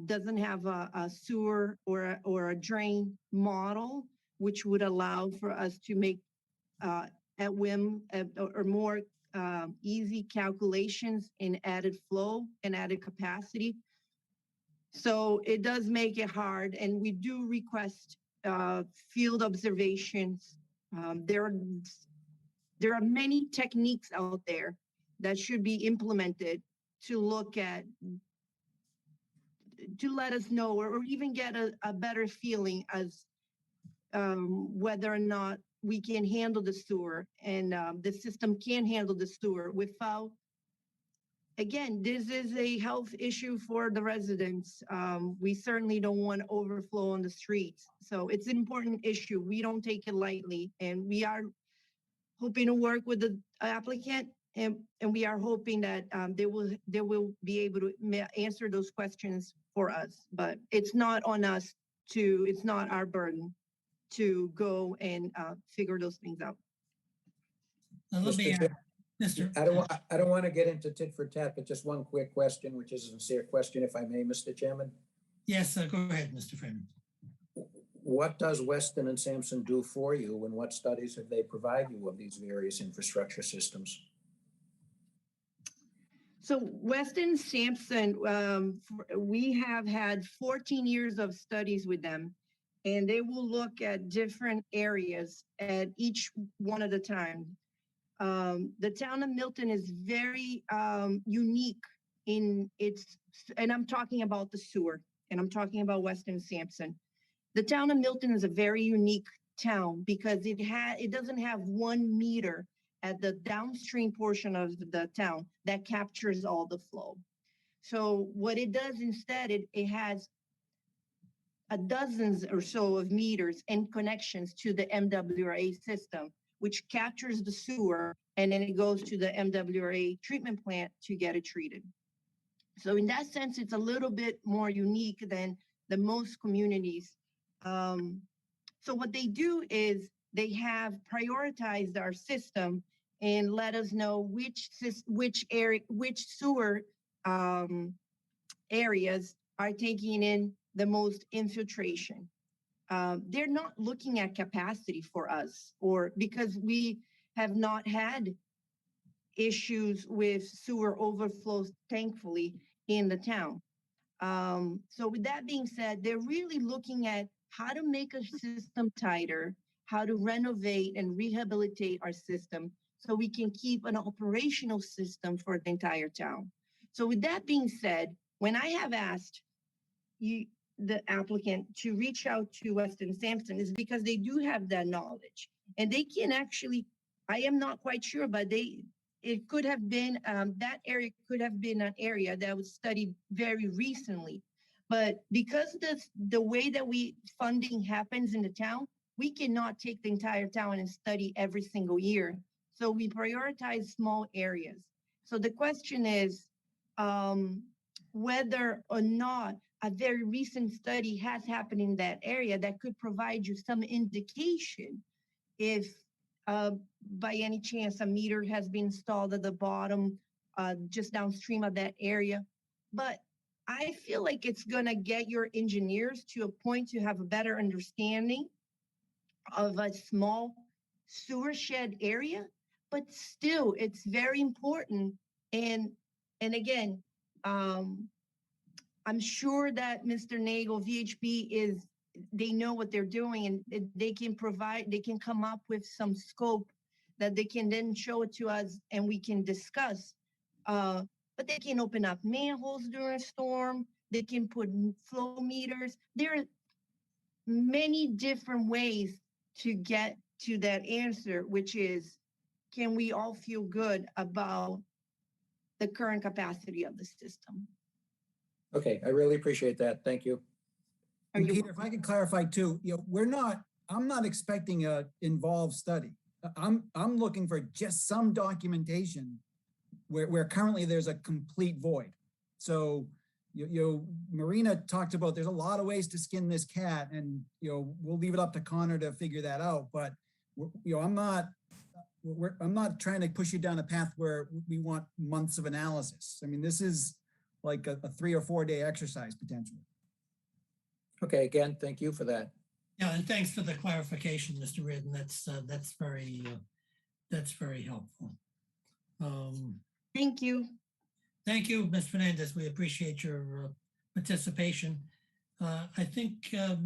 doesn't have a sewer or a drain model, which would allow for us to make at whim or more easy calculations in added flow and added capacity. So it does make it hard, and we do request field observations. There are many techniques out there that should be implemented to look at, to let us know, or even get a better feeling as whether or not we can handle the sewer and the system can handle the sewer without. Again, this is a health issue for the residents. We certainly don't want overflow on the streets. So it's an important issue. We don't take it lightly, and we are hoping to work with the applicant, and we are hoping that they will be able to answer those questions for us. But it's not on us it's not our burden to go and figure those things out. Let me, Mr. I don't want to get into tit for tat, but just one quick question, which is a sincere question, if I may, Mr. Chairman. Yes, go ahead, Mr. Freeman. What does Weston and Sampson do for you, and what studies have they provide you of these various infrastructure systems? So Weston Sampson, we have had 14 years of studies with them, and they will look at different areas at each one at a time. The town of Milton is very unique in its, and I'm talking about the sewer, and I'm talking about Weston Sampson. The town of Milton is a very unique town because it doesn't have 1 meter at the downstream portion of the town that captures all the flow. So what it does instead, it has a dozens or so of meters and connections to the MWRA system, which captures the sewer, and then it goes to the MWRA treatment plant to get it treated. So in that sense, it's a little bit more unique than the most communities. So what they do is they have prioritized our system and let us know which sewer areas are taking in the most infiltration. They're not looking at capacity for us, or because we have not had issues with sewer overflows, thankfully, in the town. So with that being said, they're really looking at how to make a system tighter, how to renovate and rehabilitate our system so we can keep an operational system for the entire town. So with that being said, when I have asked the applicant to reach out to Weston Sampson, is because they do have that knowledge, and they can actually, I am not quite sure, but it could have been, that area could have been an area that was studied very recently. But because the way that funding happens in the town, we cannot take the entire town and study every single year. So we prioritize small areas. So the question is whether or not a very recent study has happened in that area that could provide you some indication if by any chance a meter has been installed at the bottom, just downstream of that area. But I feel like it's gonna get your engineers to a point to have a better understanding of a small sewer shed area, but still it's very important. And again, I'm sure that Mr. Nagel, VHB they know what they're doing, and they can come up with some scope that they can then show it to us and we can discuss. But they can open up manholes during a storm. They can put flow meters. There are many different ways to get to that answer, which is, can we all feel good about the current capacity of the system? Okay, I really appreciate that. Thank you. Are And you Peter, if I could clarify too, I'm not expecting a involved study. I'm looking for just some documentation where currently there's a complete void. So, Marina talked about there's a lot of ways to skin this cat, and we'll leave it up to Connor to figure that out. But I'm not trying to push you down a path where we want months of analysis. I mean, this is like a 3 or 4 day exercise potentially. Okay, again, thank you for that. Yeah, and thanks for the clarification, Mr. Reardon. That's very helpful. Thank you. Thank you, Ms. Fernandez. We appreciate your participation. I think, let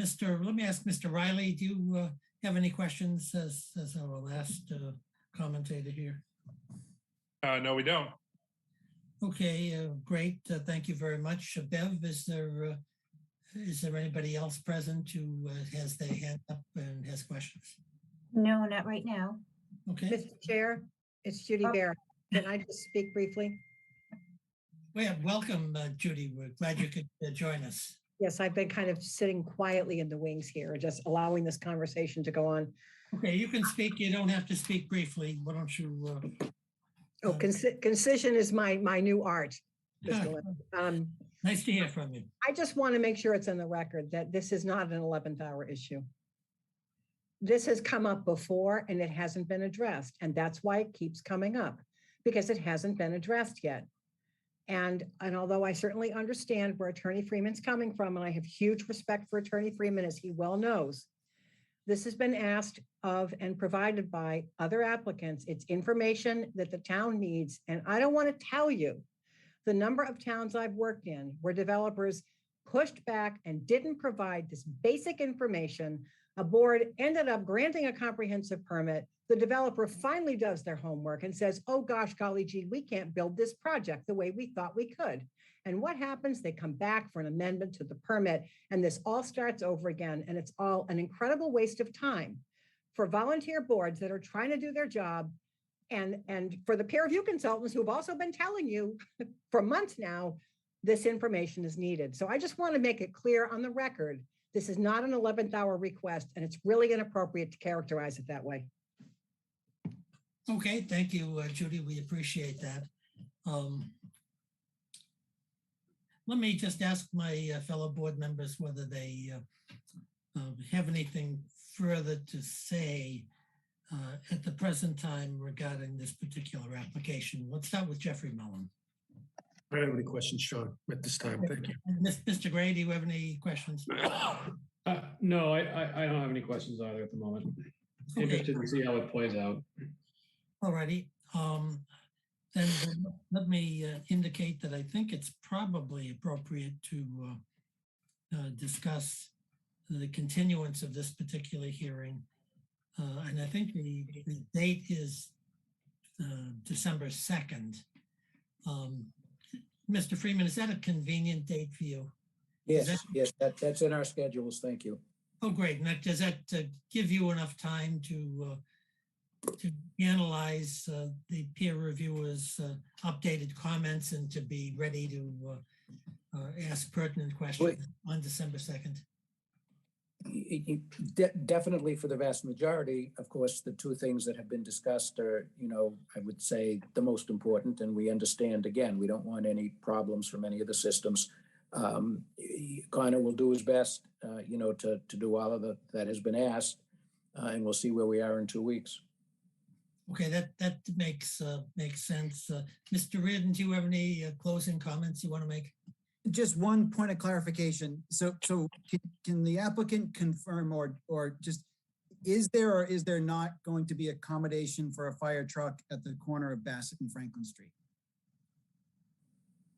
me ask Mr. Riley, do you have any questions as our last commentator here? No, we don't. Okay, great. Thank you very much. Bev, is there anybody else present who has their hand up and has questions? No, not right now. Okay. Mr. Chair, it's Judy Oh. Bear. Can I just speak briefly? Well, welcome, Judy. We're glad you could join us. Yes, I've been kind of sitting quietly in the wings here, just allowing this conversation to go on. Okay, you can speak. You don't have to speak briefly. Why don't you? Concision is my new art, Mr. Lynn. Nice to hear from you. I just want to make sure it's in the record that this is not an 11th hour issue. This has come up before and it hasn't been addressed. And that's why it keeps coming up, because it hasn't been addressed yet. And although I certainly understand where Attorney Freeman's coming from, and I have huge respect for Attorney Freeman, as he well knows, this has been asked of and provided by other applicants. It's information that the town needs. And I don't want to tell you the number of towns I've worked in where developers pushed back and didn't provide this basic information. A board ended up granting a comprehensive permit. The developer finally does their homework and says, oh gosh, golly gee, we can't build this project the way we thought we could. And what happens? They come back for an amendment to the permit, and this all starts over again. And it's all an incredible waste of time for volunteer boards that are trying to do their job, and for the peer review consultants who've also been telling you for months now, this information is needed. So I just want to make it clear on the record, this is not an 11th hour request, and it's really inappropriate to characterize it that way. Okay, thank you, Judy. We appreciate that. Let me just ask my fellow board members whether they have anything further to say at the present time regarding this particular application. Let's start with Jeffrey Mellon. I don't have any questions, Sean, at this time. Thank you. Mr. Gray, do you have any questions? No, I don't have any questions either at the moment. Okay. Interested to see how it plays out. All righty. Then let me indicate that I think it's probably appropriate to discuss the continuance of this particular hearing. And I think the date is December 2nd. Mr. Freeman, is that a convenient date for you? Yes, that's in our schedules. Thank you. Oh, great. And does that give you enough time to analyze the peer reviewers' updated comments and to be ready to ask pertinent questions on December 2nd? Definitely for the vast majority. Of course, the two things that have been discussed are, I would say the most important, and we understand, again, we don't want any problems from any of the systems. Connor will do his best, to do all of that has been asked, and we'll see where we are in 2 weeks. Okay, that makes sense. Mr. Reardon, do you have any closing comments you want to make? Just one point of clarification. So can the applicant confirm or just, is there or is there not going to be accommodation for a fire truck at the corner of Bassett and Franklin Street?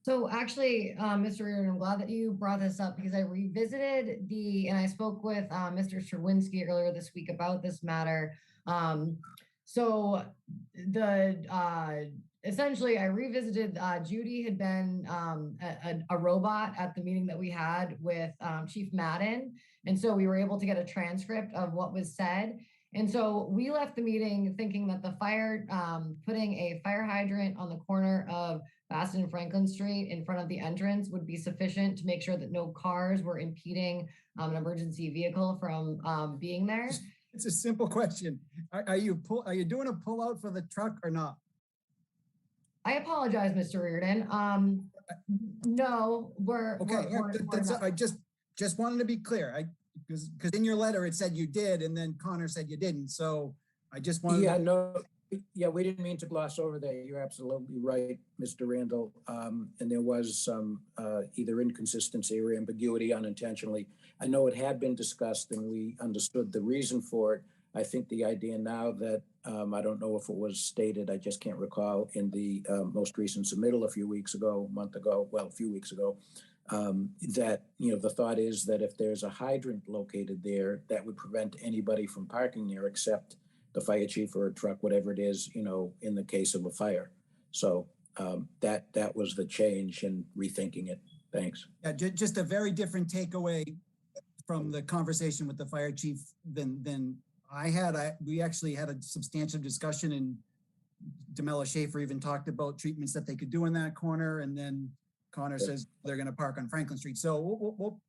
So actually, Mr. Reardon, I'm glad that you brought this up because I revisited and I spoke with Mr. Sherwinski earlier this week about this matter. So essentially, I revisited, Judy had been a robot at the meeting that we had with Chief Madden. And so we were able to get a transcript of what was said. And so we left the meeting thinking that the putting a fire hydrant on the corner of Baston and Franklin Street in front of the entrance would be sufficient to make sure that no cars were impeding an emergency vehicle from being there. It's a simple question. Are you doing a pullout for the truck or not? I apologize, Mr. Reardon. No, Okay, I just wanted to be clear. Because in your letter it said you did, and then Connor said you didn't. So I just wanted. Yeah, no, yeah, we didn't mean to gloss over that. You're absolutely right, Mr. Randall. And there was some either inconsistency or ambiguity unintentionally. I know it had been discussed and we understood the reason for it. I think the idea now that I don't know if it was stated, I just can't recall in the most recent submittal a few weeks ago, a few weeks ago, that, the thought is that if there's a hydrant located there, that would prevent anybody from parking there except the fire chief or a truck, whatever it is, in the case of a fire. So that was the change in rethinking it. Thanks. Yeah, just a very different takeaway from the conversation with the fire chief than I had. We actually had a substantial discussion, and Demella Schaefer even talked about treatments that they could do in that corner, and then Connor says they're going to park on Franklin Street. So we'll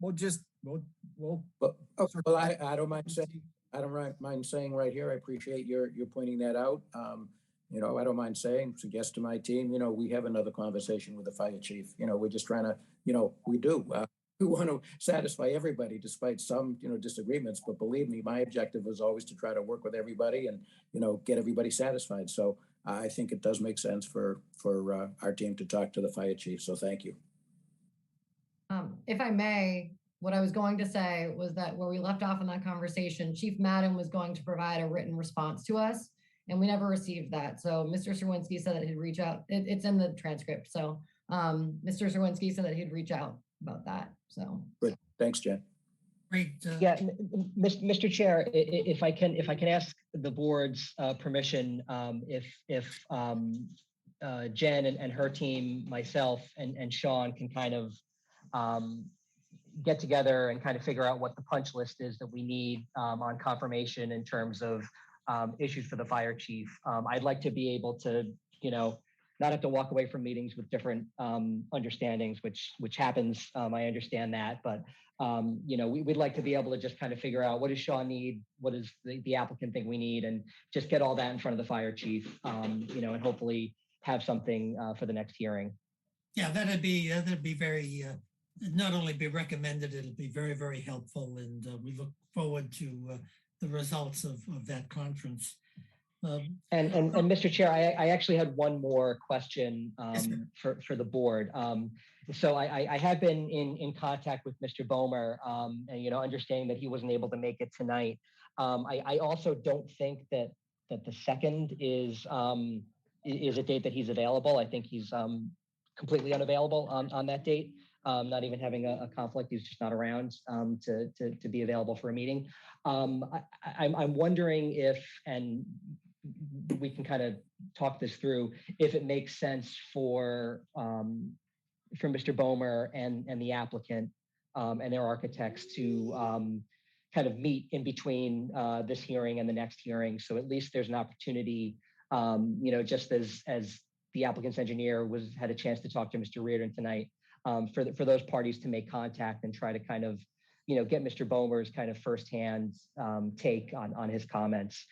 I don't mind saying, right here, I appreciate your pointing that out. I don't mind saying, suggest to my team, we have another conversation with the fire chief. We're just trying to, we want to satisfy everybody despite some, disagreements. But believe me, my objective was always to try to work with everybody and, get everybody satisfied. So I think it does make sense for our team to talk to the fire chief. So thank you. If I may, what I was going to say was that where we left off in that conversation, Chief Madden was going to provide a written response to us, and we never received that. So Mr. Serwinski said that he'd reach out. It's in the transcript. So Mr. Serwinski said that he'd reach out about that. So good. Thanks, Jen. Great. Yeah, Mr. Chair, if I can ask the board's permission, if Jen and her team, myself and Sean can kind of get together and kind of figure out what the punch list is that we need on confirmation in terms of issues for the fire chief. I'd like to be able to, not have to walk away from meetings with different understandings, which happens. I understand that, but we'd like to be able to just kind of figure out what does Sean need, what does the applicant think we need, and just get all that in front of the fire chief, and hopefully have something for the next hearing. Yeah, that'd be very, not only be recommended, it'll be very, very helpful. And we look forward to the results of that conference. And Mr. Chair, I actually had one more question for the board. So I have been in contact with Mr. Bomer, and understanding that he wasn't able to make it tonight. I also don't think that the 2nd is a date that he's available. I think he's completely unavailable on that date. Not even having a conflict, he's just not around to be available for a meeting. I'm wondering if, and we can kind of talk this through, if it makes sense for Mr. Bomer and the applicant and their architects to kind of meet in between this hearing and the next hearing. So at least there's an opportunity, just as the applicant's engineer had a chance to talk to Mr. Reardon tonight, for those parties to make contact and try to kind of, get Mr. Bomer's kind of firsthand take on his comments,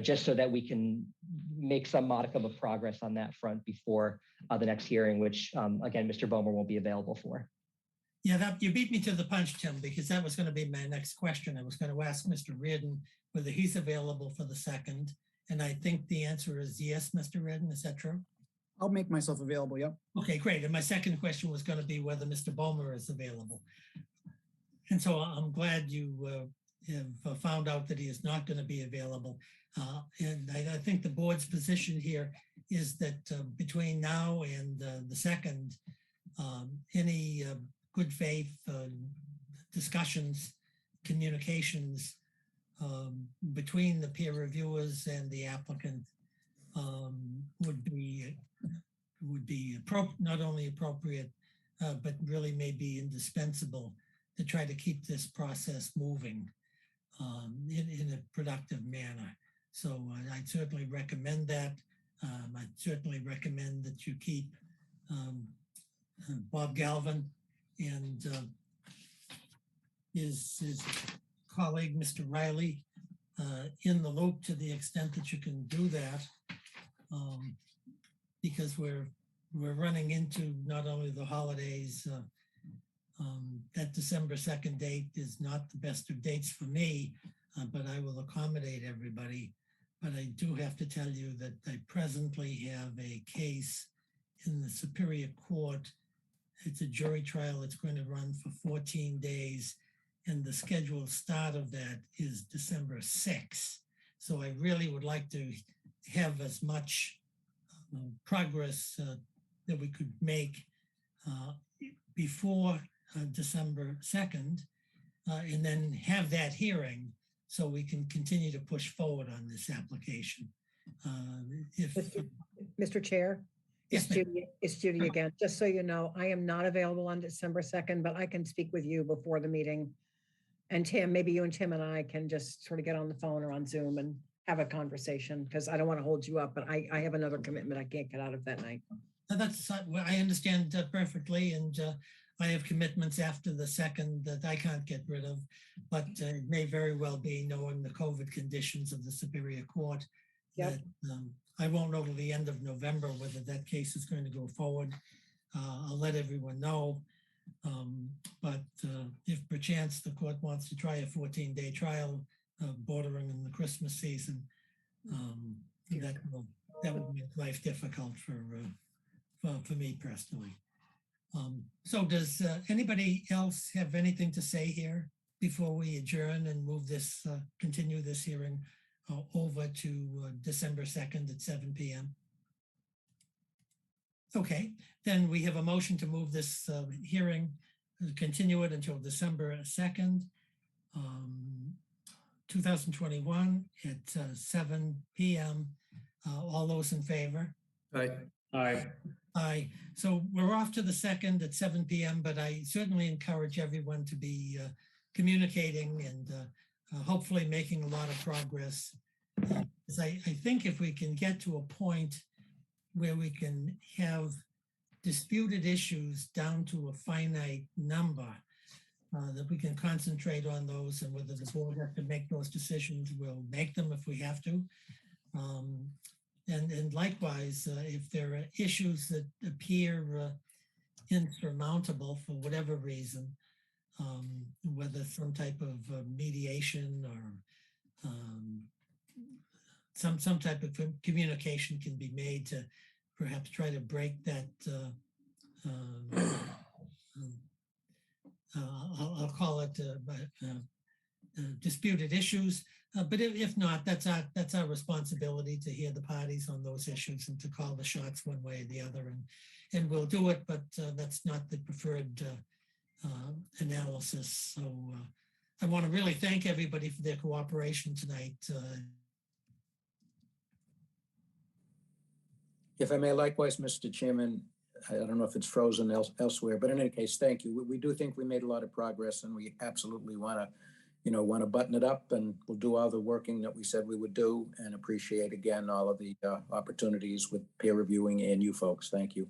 just so that we can make some modicum of progress on that front before the next hearing, which again, Mr. Bomer won't be available for. Yeah, you beat me to the punch, Tim, because that was going to be my next question. I was going to ask Mr. Reardon whether he's available for the 2nd. And I think the answer is yes, Mr. Reardon. Is that true? I'll make myself available. Yep. Okay, great. And my second question was going to be whether Mr. Bomer is available. And so I'm glad you have found out that he is not going to be available. And I think the board's position here is that between now and the 2nd, any good faith discussions, communications between the peer reviewers and the applicant would be not only appropriate, but really may be indispensable to try to keep this process moving. in a productive manner. So I'd certainly recommend that. I'd certainly recommend that you keep Bob Galvin and his colleague, Mr. Riley, in the loop to the extent that you can do that, because we're running into not only the holidays. That December 2nd date is not the best of dates for me, but I will accommodate everybody. But I do have to tell you that I presently have a case in the Superior Court. It's a jury trial. It's going to run for 14 days. And the scheduled start of that is December 6th. So I really would like to have as much progress that we could make before December 2nd, and then have that hearing so we can continue to push forward on this application. Mr. Chair, Yes, it's Judy again. Just so you know, I am not available on December 2nd, but I can speak with you before the meeting. And Tim, maybe you and Tim and I can just sort of get on the phone or on Zoom and have a conversation, because I don't want to hold you up, but I have another commitment I can't get out of that night. That's, I understand perfectly, and I have commitments after the 2nd that I can't get rid of, but it may very well be, knowing the COVID conditions of the Superior Court, that I won't know till the end of November whether that case is going to go forward. I'll let everyone know. But if perchance the court wants to try a 14-day trial bordering on the Christmas season, that would make life difficult for me personally. So does anybody else have anything to say here before we adjourn and move this, continue this hearing over to December 2nd at 7 p.m.? Okay, then we have a motion to move this hearing, continue it until December 2nd, 2021 at 7 p.m. All those in favor? Aye. Aye. Aye. So we're off to the 2nd at 7 p.m., but I certainly encourage everyone to be communicating and hopefully making a lot of progress. I think if we can get to a point where we can have disputed issues down to a finite number, that we can concentrate on those, and whether the board has to make those decisions, we'll make them if we have to. And likewise, if there are issues that appear insurmountable for whatever reason, whether some type of mediation or some type of communication can be made to perhaps try to break that, I'll call it disputed issues. But if not, that's our responsibility to hear the parties on those issues and to call the shots one way or the other. And we'll do it, but that's not the preferred analysis. So I want to really thank everybody for their cooperation tonight. If I may, likewise, Mr. Chairman, I don't know if it's frozen elsewhere, but in any case, thank you. We do think we made a lot of progress, and we absolutely want to button it up, and we'll do all the working that we said we would do, and appreciate again all of the opportunities with peer reviewing and you folks. Thank you.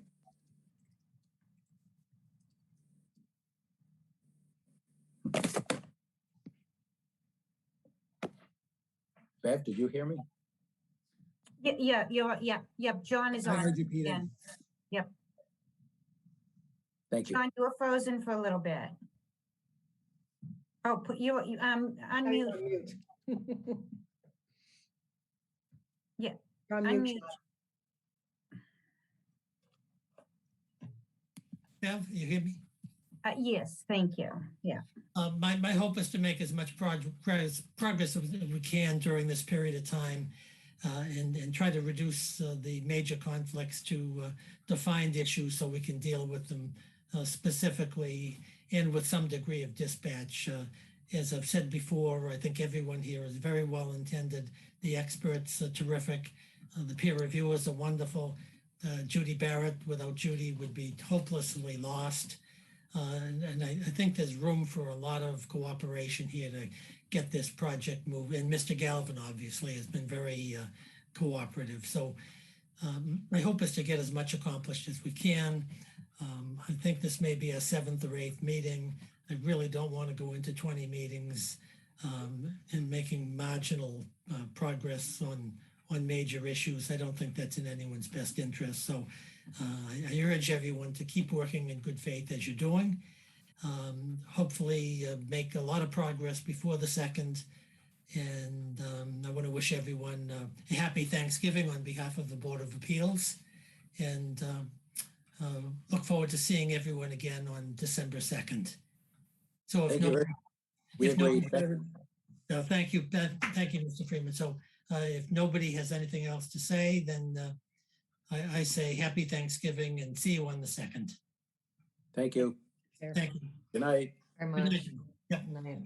Bev, did you hear me? Yep, John is I on heard you, Peter. again. Yep. Thank you. John, you were frozen for a little bit. Oh, put you unmute. Yeah, unmute. Bev, you hear me? Yes, thank you. Yeah. My hope is to make as much progress as we can during this period of time, and try to reduce the major conflicts to defined issues so we can deal with them specifically and with some degree of dispatch. As I've said before, I think everyone here is very well intended. The experts are terrific. The peer reviewers are wonderful. Judy Barrett, without Judy, would be hopelessly lost. And I think there's room for a lot of cooperation here to get this project moved. And Mr. Galvin obviously has been very cooperative. So my hope is to get as much accomplished as we can. I think this may be a 7th or 8th meeting. I really don't want to go into 20 meetings and making marginal progress on major issues. I don't think that's in anyone's best interest. So I urge everyone to keep working in good faith as you're doing. Hopefully make a lot of progress before the 2nd. And I want to wish everyone a happy Thanksgiving on behalf of the Board of Appeals. And look forward to seeing everyone again on December 2nd. So if Thank you. We agree. thank you, Mr. Freeman. So if nobody has anything else to say, then I say happy Thanksgiving and see you on the 2nd. Thank you. Thank you. Good night. Very Good much. night. Yep. Good night.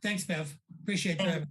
Thanks, Bev. Appreciate that.